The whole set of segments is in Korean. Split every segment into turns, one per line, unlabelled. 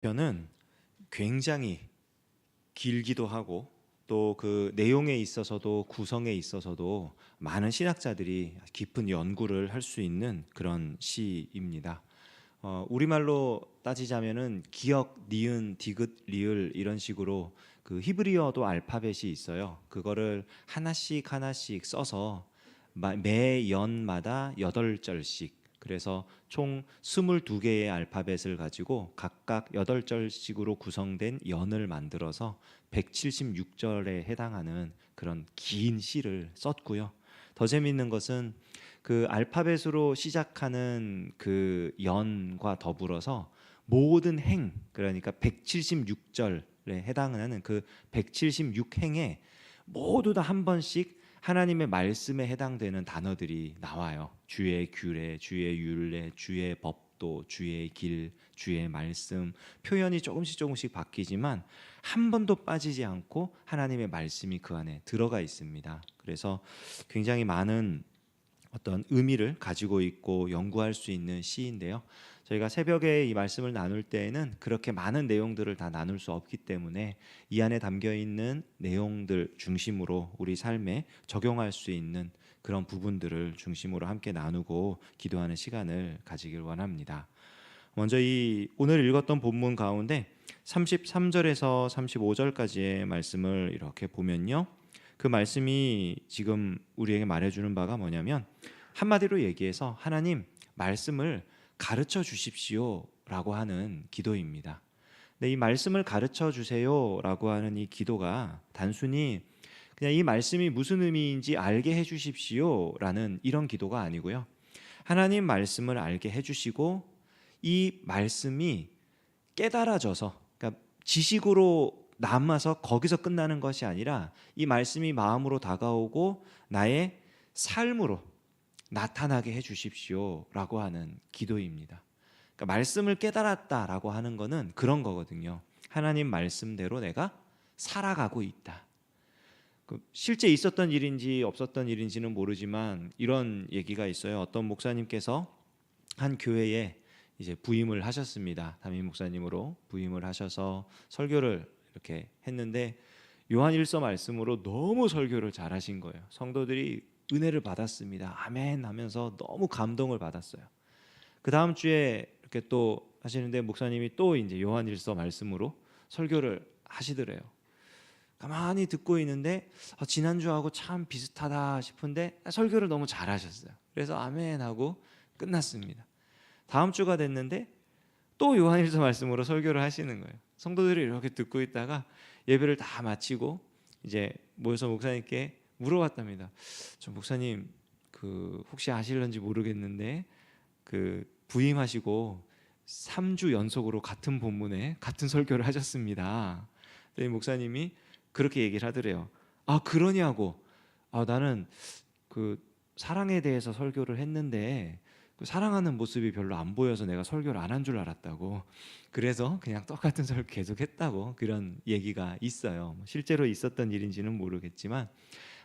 편은 굉장히 길기도 하고 또 그 내용에 있어서도 구성에 있어서도 많은 신학자들이 깊은 연구를 할 수 있는 그런 시입니다. 우리말로 따지자면은 기역, 니은, 디귿, 리을 이런 식으로 그 히브리어도 알파벳이 있어요. 그거를 하나씩 하나씩 써서 매 연마다 8절씩, 그래서 총 22개의 알파벳을 가지고 각각 8절씩으로 구성된 연을 만들어서 176절에 해당하는 그런 긴 시를 썼고요. 더 재미있는 것은 그 알파벳으로 시작하는 그 연과 더불어서 모든 행, 그러니까 176절에 해당하는 그 176행에 모두 다 한 번씩 하나님의 말씀에 해당되는 단어들이 나와요. 주의 규례, 주의 율례, 주의 법도, 주의 길, 주의 말씀. 표현이 조금씩 바뀌지만 한 번도 빠지지 않고 하나님의 말씀이 그 안에 들어가 있습니다. 그래서 굉장히 많은 어떤 의미를 가지고 있고 연구할 수 있는 시인데요. 저희가 새벽에 이 말씀을 나눌 때에는 그렇게 많은 내용들을 다 나눌 수 없기 때문에 이 안에 담겨 있는 내용들 중심으로 우리 삶에 적용할 수 있는 그런 부분들을 중심으로 함께 나누고 기도하는 시간을 가지길 원합니다. 먼저 이 오늘 읽었던 본문 가운데 33절에서 35절까지의 말씀을 이렇게 보면요, 그 말씀이 지금 우리에게 말해주는 바가 뭐냐면, 한마디로 얘기해서 하나님 말씀을 가르쳐 주십시오라고 하는 기도입니다. 근데 이 말씀을 가르쳐 주세요라고 하는 이 기도가 단순히 그냥 이 말씀이 무슨 의미인지 알게 해 주십시오라는 이런 기도가 아니고요. 하나님 말씀을 알게 해 주시고 이 말씀이 깨달아져서, 그러니까 지식으로 남아서 거기서 끝나는 것이 아니라 이 말씀이 마음으로 다가오고 나의 삶으로 나타나게 해 주십시오라고 하는 기도입니다. 그러니까 말씀을 깨달았다라고 하는 거는 그런 거거든요. 하나님 말씀대로 내가 살아가고 있다. 실제 있었던 일인지 없었던 일인지는 모르지만 이런 얘기가 있어요. 어떤 목사님께서 한 교회에 이제 부임을 하셨습니다. 담임 목사님으로 부임을 하셔서 설교를 이렇게 했는데 요한일서 말씀으로 너무 설교를 잘하신 거예요. 성도들이 은혜를 받았습니다. 아멘 하면서 너무 감동을 받았어요. 그 다음 주에 이렇게 또 하시는데 목사님이 또 이제 요한일서 말씀으로 설교를 하시더래요. 가만히 듣고 있는데 지난주하고 참 비슷하다 싶은데 설교를 너무 잘하셨어요. 그래서 아멘 하고 끝났습니다. 다음 주가 됐는데 또 요한일서 말씀으로 설교를 하시는 거예요. 성도들이 이렇게 듣고 있다가 예배를 다 마치고 이제 모여서 목사님께 물어봤답니다. 저 목사님 그 혹시 아실런지 모르겠는데 그 부임하시고 3주 연속으로 같은 본문에 같은 설교를 하셨습니다. 목사님이 그렇게 얘기를 하더래요. 아 그러냐고. 나는 그 사랑에 대해서 설교를 했는데 그 사랑하는 모습이 별로 안 보여서 내가 설교를 안 한 줄 알았다고. 그래서 그냥 똑같은 설교 계속 했다고 그런 얘기가 있어요. 실제로 있었던 일인지는 모르겠지만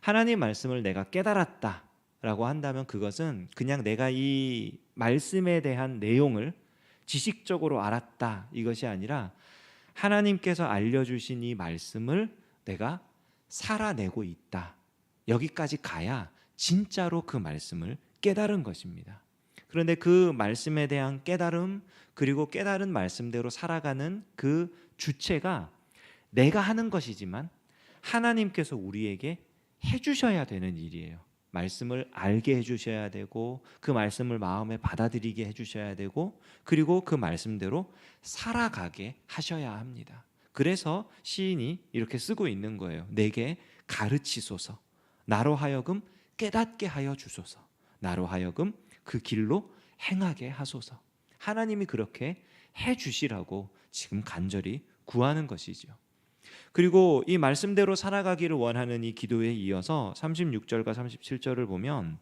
하나님 말씀을 내가 깨달았다라고 한다면 그것은 그냥 내가 이 말씀에 대한 내용을 지식적으로 알았다 이것이 아니라 하나님께서 알려주신 이 말씀을 내가 살아내고 있다. 여기까지 가야 진짜로 그 말씀을 깨달은 것입니다. 그런데 그 말씀에 대한 깨달음, 그리고 깨달은 말씀대로 살아가는 그 주체가 내가 하는 것이지만 하나님께서 우리에게 해주셔야 되는 일이에요. 말씀을 알게 해주셔야 되고 그 말씀을 마음에 받아들이게 해주셔야 되고 그리고 그 말씀대로 살아가게 하셔야 합니다. 그래서 시인이 이렇게 쓰고 있는 거예요. 내게 가르치소서. 나로 하여금 깨닫게 하여 주소서. 나로 하여금 그 길로 행하게 하소서. 하나님이 그렇게 해주시라고 지금 간절히 구하는 것이죠. 그리고 이 말씀대로 살아가기를 원하는 이 기도에 이어서 36절과 37절을 보면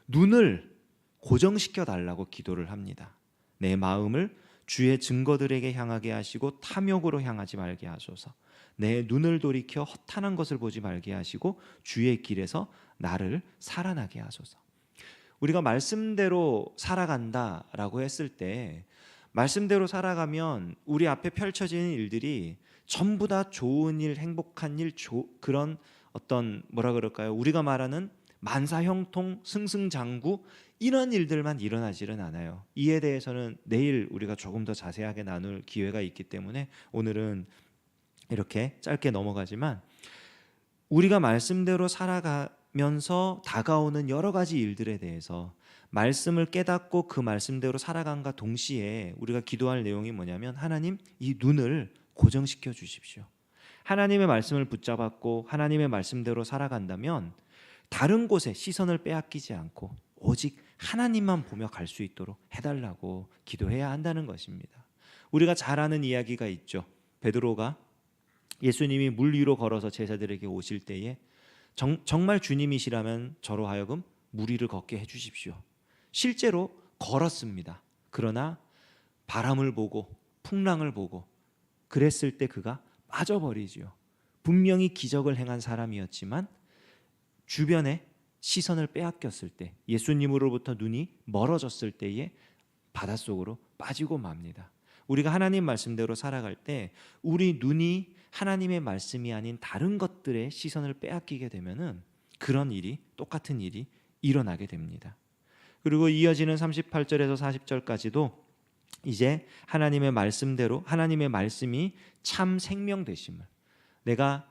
눈을 고정시켜 달라고 기도를 합니다. 내 마음을 주의 증거들에게 향하게 하시고 탐욕으로 향하지 말게 하소서. 내 눈을 돌이켜 허탄한 것을 보지 말게 하시고 주의 길에서 나를 살아나게 하소서. 우리가 말씀대로 살아간다라고 했을 때 말씀대로 살아가면 우리 앞에 펼쳐지는 일들이 전부 다 좋은 일, 행복한 일, 그런 어떤 뭐라 그럴까요? 우리가 말하는 만사형통, 승승장구 이런 일들만 일어나지는 않아요. 이에 대해서는 내일 우리가 조금 더 자세하게 나눌 기회가 있기 때문에 오늘은 이렇게 짧게 넘어가지만, 우리가 말씀대로 살아가면서 다가오는 여러 가지 일들에 대해서 말씀을 깨닫고 그 말씀대로 살아간과 동시에 우리가 기도할 내용이 뭐냐면, 하나님 이 눈을 고정시켜 주십시오. 하나님의 말씀을 붙잡았고 하나님의 말씀대로 살아간다면 다른 곳에 시선을 빼앗기지 않고 오직 하나님만 보며 갈 수 있도록 해달라고 기도해야 한다는 것입니다. 우리가 잘 아는 이야기가 있죠. 베드로가 예수님이 물 위로 걸어서 제자들에게 오실 때에 정말 주님이시라면 저로 하여금 물 위를 걷게 해주십시오. 실제로 걸었습니다. 그러나 바람을 보고 풍랑을 보고 그랬을 때 그가 빠져버리지요. 분명히 기적을 행한 사람이었지만 주변에 시선을 빼앗겼을 때, 예수님으로부터 눈이 멀어졌을 때에 바닷속으로 빠지고 맙니다. 우리가 하나님 말씀대로 살아갈 때 우리 눈이 하나님의 말씀이 아닌 다른 것들에 시선을 빼앗기게 되면은 그런 일이, 똑같은 일이 일어나게 됩니다. 그리고 이어지는 38절에서 40절까지도 이제 하나님의 말씀대로, 하나님의 말씀이 참 생명 되심을, 내가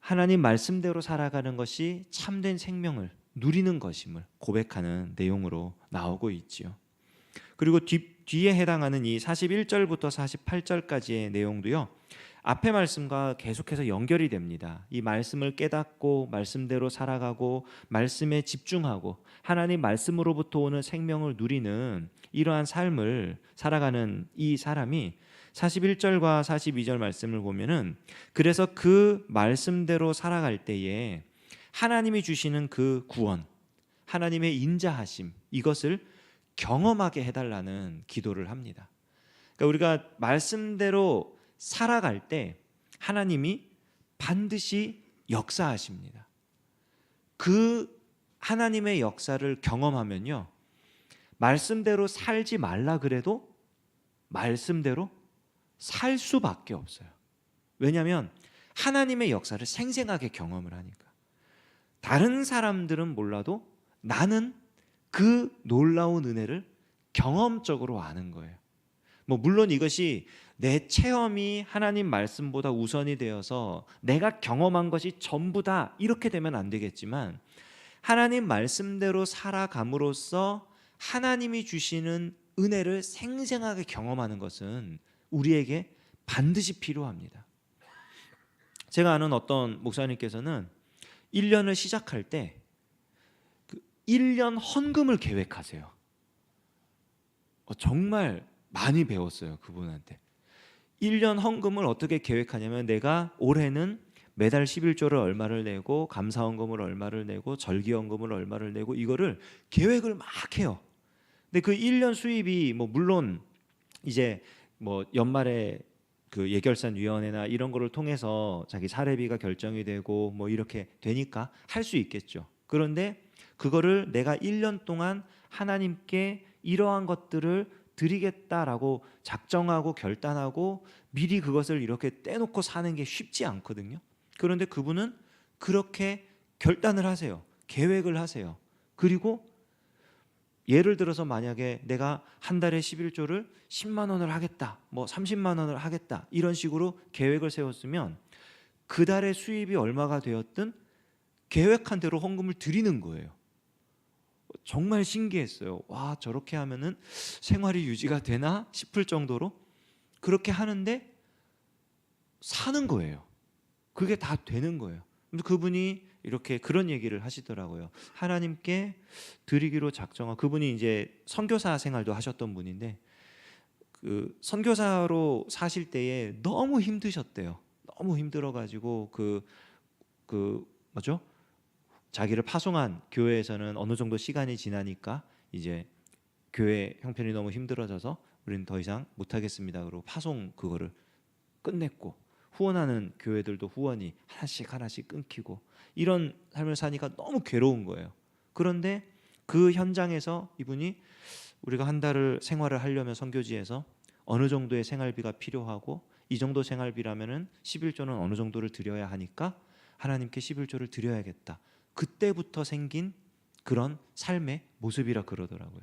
하나님 말씀대로 살아가는 것이 참된 생명을 누리는 것임을 고백하는 내용으로 나오고 있지요. 그리고 뒤에 해당하는 이 41절부터 48절까지의 내용도요, 앞의 말씀과 계속해서 연결이 됩니다. 이 말씀을 깨닫고 말씀대로 살아가고 말씀에 집중하고 하나님 말씀으로부터 오는 생명을 누리는 이러한 삶을 살아가는 이 사람이 41절과 42절 말씀을 보면은, 그래서 그 말씀대로 살아갈 때에 하나님이 주시는 그 구원, 하나님의 인자하심, 이것을 경험하게 해달라는 기도를 합니다. 그러니까 우리가 말씀대로 살아갈 때 하나님이 반드시 역사하십니다. 그 하나님의 역사를 경험하면요, 말씀대로 살지 말라 그래도 말씀대로 살 수밖에 없어요. 왜냐하면 하나님의 역사를 생생하게 경험을 하니까. 다른 사람들은 몰라도 나는 그 놀라운 은혜를 경험적으로 아는 거예요. 물론 이것이 내 체험이 하나님 말씀보다 우선이 되어서 내가 경험한 것이 전부다 이렇게 되면 안 되겠지만, 하나님 말씀대로 살아감으로써 하나님이 주시는 은혜를 생생하게 경험하는 것은 우리에게 반드시 필요합니다. 제가 아는 어떤 목사님께서는 1년을 시작할 때 1년 헌금을 계획하세요. 정말 많이 배웠어요, 그분한테. 1년 헌금을 어떻게 계획하냐면, 내가 올해는 매달 11조를 얼마를 내고 감사헌금을 얼마를 내고 절기헌금을 얼마를 내고, 이거를 계획을 막 해요. 근데 그 1년 수입이 물론 이제 연말에 그 예결산위원회나 이런 거를 통해서 자기 사례비가 결정이 되고 이렇게 되니까 할 수 있겠죠. 그런데 그거를 내가 1년 동안 하나님께 이러한 것들을 드리겠다라고 작정하고 결단하고 미리 그것을 이렇게 떼놓고 사는 게 쉽지 않거든요. 그런데 그분은 그렇게 결단을 하세요. 계획을 하세요. 그리고 예를 들어서 만약에 내가 한 달에 11조를 10만 원을 하겠다, 30만 원을 하겠다, 이런 식으로 계획을 세웠으면 그 달의 수입이 얼마가 되었든 계획한 대로 헌금을 드리는 거예요. 정말 신기했어요. 와, 저렇게 하면은 생활이 유지가 되나 싶을 정도로 그렇게 하는데 사는 거예요. 그게 다 되는 거예요. 그분이 이렇게 그런 얘기를 하시더라고요. 하나님께 드리기로 작정한, 그분이 이제 선교사 생활도 하셨던 분인데 그 선교사로 사실 때에 너무 힘드셨대요. 너무 힘들어가지고 뭐죠? 자기를 파송한 교회에서는 어느 정도 시간이 지나니까 이제 교회 형편이 너무 힘들어져서 우리는 더 이상 못하겠습니다. 그리고 파송 그거를 끝냈고, 후원하는 교회들도 후원이 하나씩 끊기고, 이런 삶을 사니까 너무 괴로운 거예요. 그런데 그 현장에서 이분이 우리가 한 달을 생활을 하려면 선교지에서 어느 정도의 생활비가 필요하고 이 정도 생활비라면은 11조는 어느 정도를 드려야 하니까 하나님께 11조를 드려야겠다. 그때부터 생긴 그런 삶의 모습이라 그러더라고요.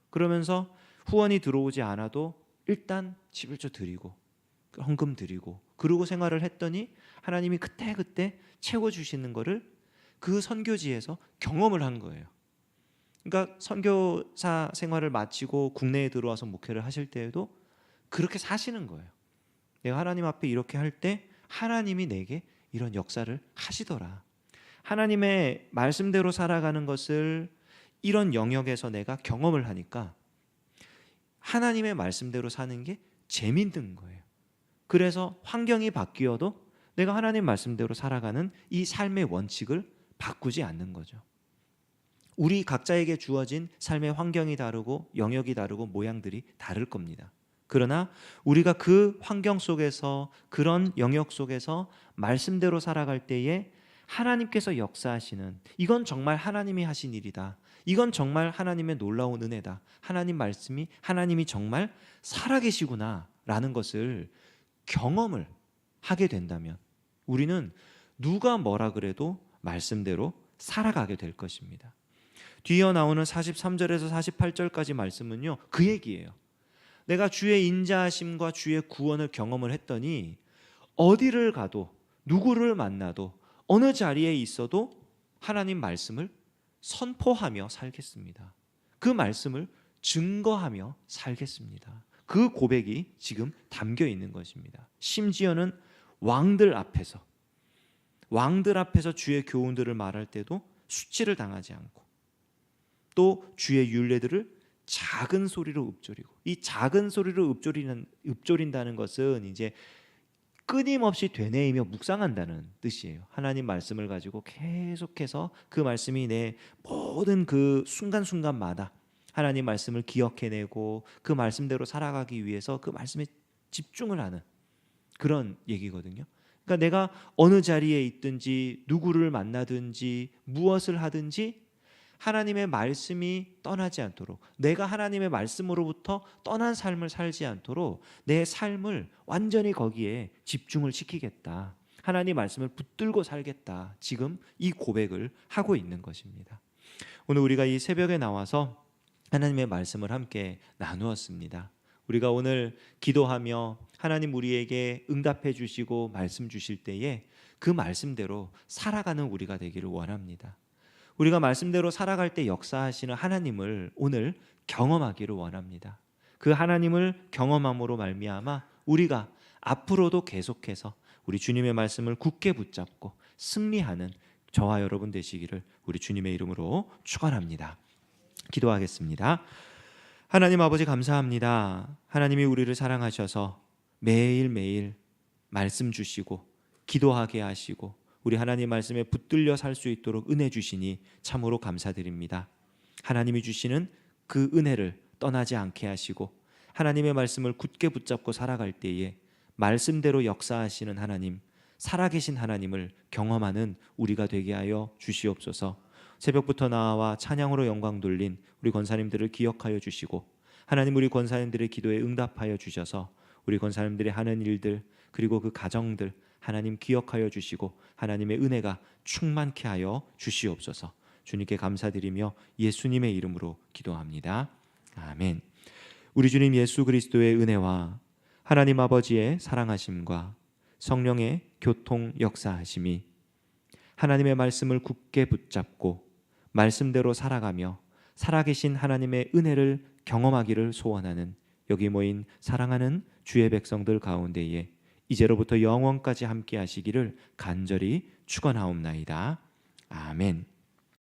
그러면서 후원이 들어오지 않아도 일단 11조 드리고 헌금 드리고 그러고 생활을 했더니 하나님이 그때그때 채워주시는 거를 그 선교지에서 경험을 한 거예요. 그러니까 선교사 생활을 마치고 국내에 들어와서 목회를 하실 때에도 그렇게 사시는 거예요. 내가 하나님 앞에 이렇게 할 때 하나님이 내게 이런 역사를 하시더라. 하나님의 말씀대로 살아가는 것을 이런 영역에서 내가 경험을 하니까 하나님의 말씀대로 사는 게 재밌는 거예요. 그래서 환경이 바뀌어도 내가 하나님 말씀대로 살아가는 이 삶의 원칙을 바꾸지 않는 거죠. 우리 각자에게 주어진 삶의 환경이 다르고 영역이 다르고 모양들이 다를 겁니다. 그러나 우리가 그 환경 속에서 그런 영역 속에서 말씀대로 살아갈 때에 하나님께서 역사하시는, 이건 정말 하나님이 하신 일이다, 이건 정말 하나님의 놀라운 은혜다, 하나님 말씀이 하나님이 정말 살아계시구나 라는 것을 경험을 하게 된다면 우리는 누가 뭐라 그래도 말씀대로 살아가게 될 것입니다. 뒤이어 나오는 43절에서 48절까지 말씀은요, 그 얘기예요. 내가 주의 인자하심과 주의 구원을 경험을 했더니 어디를 가도 누구를 만나도 어느 자리에 있어도 하나님 말씀을 선포하며 살겠습니다. 그 말씀을 증거하며 살겠습니다. 그 고백이 지금 담겨 있는 것입니다. 심지어는 왕들 앞에서 주의 교훈들을 말할 때도 수치를 당하지 않고 또 주의 율례들을 작은 소리로 읊조리고, 이 작은 소리로 읊조린다는 것은 이제 끊임없이 되뇌이며 묵상한다는 뜻이에요. 하나님 말씀을 가지고 계속해서 그 말씀이 내 모든 그 순간순간마다 하나님 말씀을 기억해내고 그 말씀대로 살아가기 위해서 그 말씀에 집중을 하는 그런 얘기거든요. 그러니까 내가 어느 자리에 있든지 누구를 만나든지 무엇을 하든지 하나님의 말씀이 떠나지 않도록, 내가 하나님의 말씀으로부터 떠난 삶을 살지 않도록 내 삶을 완전히 거기에 집중을 시키겠다, 하나님 말씀을 붙들고 살겠다, 지금 이 고백을 하고 있는 것입니다. 오늘 우리가 이 새벽에 나와서 하나님의 말씀을 함께 나누었습니다. 우리가 오늘 기도하며 하나님 우리에게 응답해 주시고 말씀 주실 때에 그 말씀대로 살아가는 우리가 되기를 원합니다. 우리가 말씀대로 살아갈 때 역사하시는 하나님을 오늘 경험하기를 원합니다. 그 하나님을 경험함으로 말미암아 우리가 앞으로도 계속해서 우리 주님의 말씀을 굳게 붙잡고 승리하는 저와 여러분 되시기를 우리 주님의 이름으로 축원합니다. 기도하겠습니다. 하나님 아버지 감사합니다. 하나님이 우리를 사랑하셔서 매일매일 말씀 주시고 기도하게 하시고 우리 하나님 말씀에 붙들려 살 수 있도록 은혜 주시니 참으로 감사드립니다. 하나님이 주시는 그 은혜를 떠나지 않게 하시고 하나님의 말씀을 굳게 붙잡고 살아갈 때에 말씀대로 역사하시는 하나님, 살아계신 하나님을 경험하는 우리가 되게 하여 주시옵소서. 새벽부터 나와 찬양으로 영광 돌린 우리 권사님들을 기억하여 주시고 하나님 우리 권사님들의 기도에 응답하여 주셔서 우리 권사님들이 하는 일들 그리고 그 가정들 하나님 기억하여 주시고 하나님의 은혜가 충만케 하여 주시옵소서. 주님께 감사드리며 예수님의 이름으로 기도합니다. 아멘. 우리 주님 예수 그리스도의 은혜와 하나님 아버지의 사랑하심과 성령의 교통 역사하심이 하나님의 말씀을 굳게 붙잡고 말씀대로 살아가며 살아계신 하나님의 은혜를 경험하기를 소원하는 여기 모인 사랑하는 주의 백성들 가운데에 이제로부터 영원까지 함께 하시기를 간절히 축원하옵나이다. 아멘.